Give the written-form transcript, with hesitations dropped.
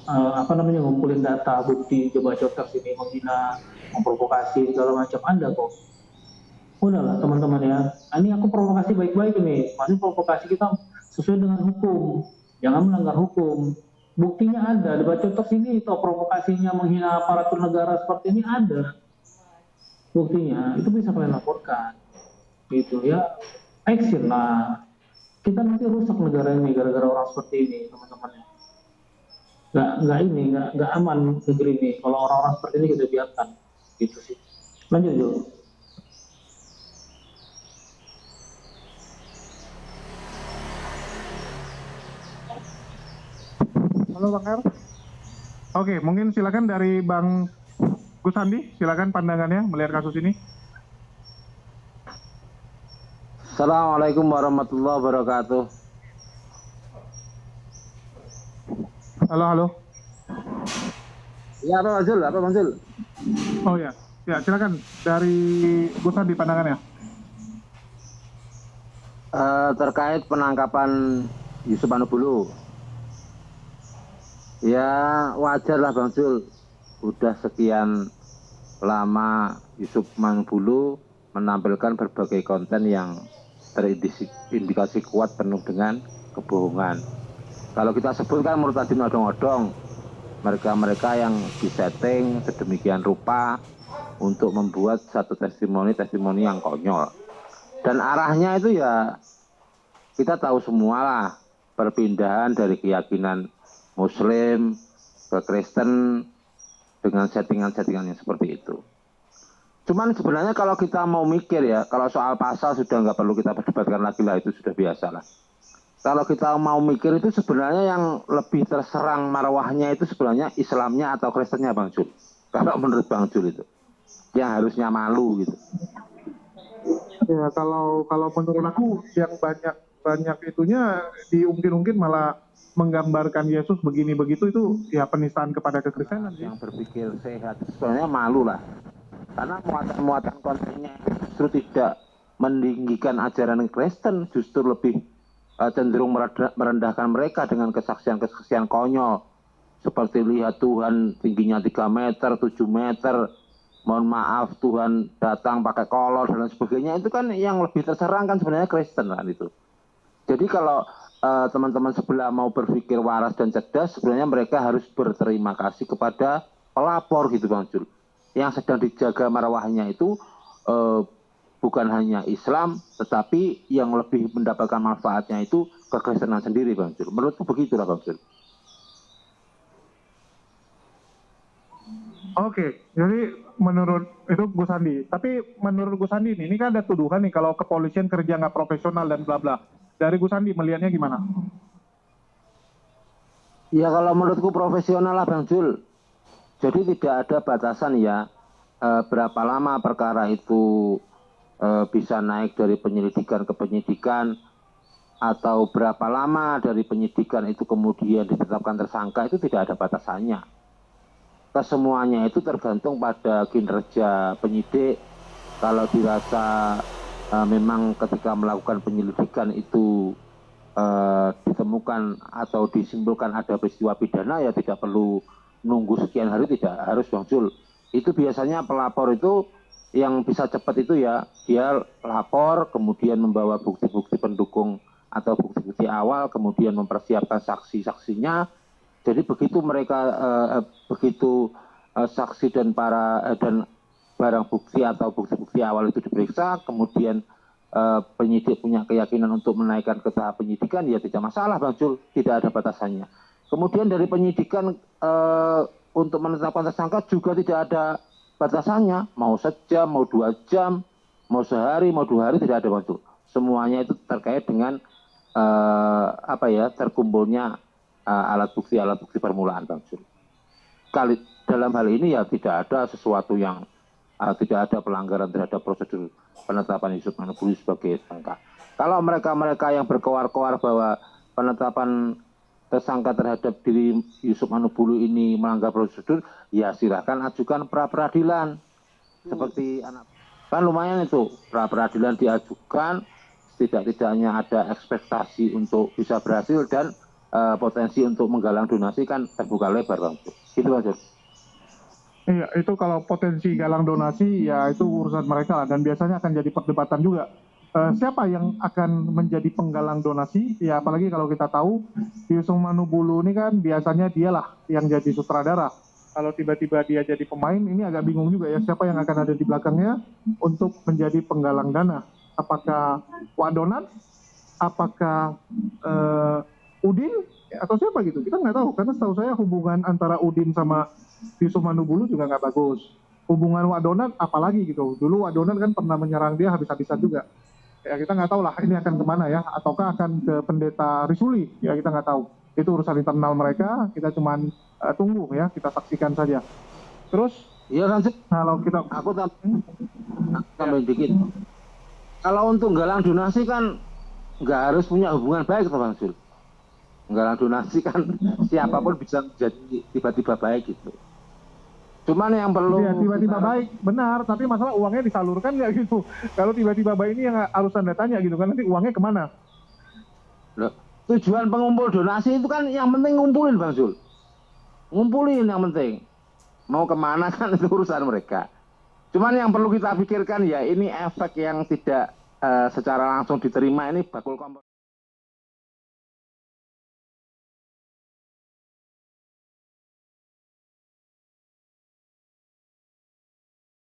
apa namanya, ngumpulin data, bukti, coba coba sini menghina, memprovokasi segala macam ada kok. Udahlah teman-teman ya, ini aku provokasi baik-baik ini, masih provokasi kita sesuai dengan hukum, jangan melanggar hukum. Buktinya ada, di Bacotos ini itu provokasinya menghina aparatur negara seperti ini ada, buktinya itu bisa kalian laporkan, gitu ya, action lah. Kita nanti rusak negara ini gara-gara orang seperti ini teman-teman ya. Nggak ini nggak aman negeri ini kalau orang-orang seperti ini kita biarkan, gitu sih. Lanjut Jo. Halo Bang Er. Oke, mungkin silakan dari Bang Gus Andi, silakan pandangannya melihat kasus ini. Assalamualaikum warahmatullahi wabarakatuh. Halo. Ya, Pak Manzul. Oh ya, silakan dari Gus Andi pandangannya. Terkait penangkapan Yusuf Manubulu. Ya, wajar lah Bang Zul. Udah sekian lama Yusuf Manubulu menampilkan berbagai konten yang terindikasi kuat penuh dengan kebohongan. Kalau kita sebutkan menurut tadi odong-odong, mereka yang disetting sedemikian rupa untuk membuat satu testimoni yang konyol. Dan arahnya itu ya kita tahu semua lah, perpindahan dari keyakinan Muslim ke Kristen dengan settingan-settingan yang seperti itu. Cuman sebenarnya kalau kita mau mikir ya, kalau soal pasal sudah nggak perlu kita perdebatkan lagi lah, itu sudah biasa lah. Kalau kita mau mikir itu sebenarnya yang lebih terserang marwahnya itu sebenarnya Islamnya atau Kristennya Bang Jul. Kalau menurut Bang Jul itu, yang harusnya malu gitu. Ya kalau menurut aku yang banyak itunya diungkit-ungkit malah menggambarkan Yesus begini begitu, itu ya penistaan kepada kekristenan. Yang berpikir sehat sebenarnya malu lah, karena muatan kontennya justru tidak meninggikan ajaran Kristen, justru lebih cenderung merendahkan mereka dengan kesaksian konyol seperti lihat Tuhan tingginya 3 meter, 7 meter, mohon maaf Tuhan datang pakai kolor dan sebagainya. Itu kan yang lebih terserang kan sebenarnya Kristen kan itu. Jadi kalau teman-teman sebelah mau berpikir waras dan cerdas, sebenarnya mereka harus berterima kasih kepada pelapor gitu Bang Jul. Yang sedang dijaga marwahnya itu bukan hanya Islam, tetapi yang lebih mendapatkan manfaatnya itu kekristenan sendiri Bang Jul. Menurutku begitulah Bang Jul. Oke, jadi menurut itu Gus Andi. Tapi menurut Gus Andi ini kan ada tuduhan nih kalau kepolisian kerja nggak profesional dan bla bla. Dari Gus Andi melihatnya gimana? Ya kalau menurutku profesional lah Bang Jul. Jadi tidak ada batasan ya berapa lama perkara itu bisa naik dari penyelidikan ke penyidikan, atau berapa lama dari penyidikan itu kemudian ditetapkan tersangka, itu tidak ada batasannya. Kesemuanya itu tergantung pada kinerja penyidik. Kalau dirasa memang ketika melakukan penyelidikan itu ditemukan atau disimpulkan ada peristiwa pidana, ya tidak perlu nunggu sekian hari, tidak harus Bang Jul. Itu biasanya pelapor itu yang bisa cepat itu ya dia lapor, kemudian membawa bukti-bukti pendukung atau bukti-bukti awal, kemudian mempersiapkan saksi-saksinya. Jadi begitu mereka saksi dan dan barang bukti atau bukti-bukti awal itu diperiksa, kemudian penyidik punya keyakinan untuk menaikkan ke tahap penyidikan, ya tidak masalah Bang Jul, tidak ada batasannya. Kemudian dari penyidikan untuk menetapkan tersangka juga tidak ada batasannya, mau sejam, mau 2 jam, mau sehari, mau 2 hari, tidak ada Bang Jul. Semuanya itu terkait dengan terkumpulnya alat bukti permulaan Bang Jul. Dalam hal ini ya tidak ada sesuatu yang tidak ada pelanggaran terhadap prosedur penetapan Yusuf Manubulu sebagai tersangka. Kalau mereka yang berkoar-koar bahwa penetapan tersangka terhadap diri Yusuf Manubulu ini melanggar prosedur, ya silahkan ajukan pra peradilan. Seperti anak kan lumayan itu, pra peradilan diajukan, tidak-tidaknya ada ekspektasi untuk bisa berhasil, dan potensi untuk menggalang donasi kan terbuka lebar, Bang. Gitu, Bang Jul. Iya, itu kalau potensi galang donasi ya itu urusan mereka lah, dan biasanya akan jadi perdebatan juga. Siapa yang akan menjadi penggalang donasi? Ya apalagi kalau kita tahu Yusuf Manubulu ini kan biasanya dialah yang jadi sutradara. Kalau tiba-tiba dia jadi pemain, ini agak bingung juga ya, siapa yang akan ada di belakangnya untuk menjadi penggalang dana. Apakah Wadonan? Apakah Udin? Atau siapa gitu? Kita nggak tahu, karena setahu saya hubungan antara Udin sama Yusuf Manubulu juga nggak bagus. Hubungan Wadonan apalagi gitu. Dulu Wadonan kan pernah menyerang dia habis-habisan juga. Ya kita nggak tahu lah ini akan kemana ya. Ataukah akan ke pendeta Risuli? Ya kita nggak tahu. Itu urusan internal mereka. Kita cuman tunggu ya. Kita saksikan saja. Terus? Iya, lanjut. Kalau kita... Aku tambahin dikit. Kalau untuk galang donasi kan nggak harus punya hubungan baik, Bang Jul. Galang donasi kan siapapun bisa jadi tiba-tiba baik gitu. Cuman yang perlu ya, tiba-tiba baik, benar, tapi masalah uangnya disalurkan nggak gitu. Kalau tiba-tiba baik ini yang harus Anda tanya gitu kan, nanti uangnya kemana? Loh, tujuan pengumpul donasi itu kan yang penting ngumpulin, Bang Jul. Ngumpulin yang penting. Mau kemana kan itu urusan mereka. Cuman yang perlu kita pikirkan ya ini efek yang tidak secara langsung diterima ini bakul kompor.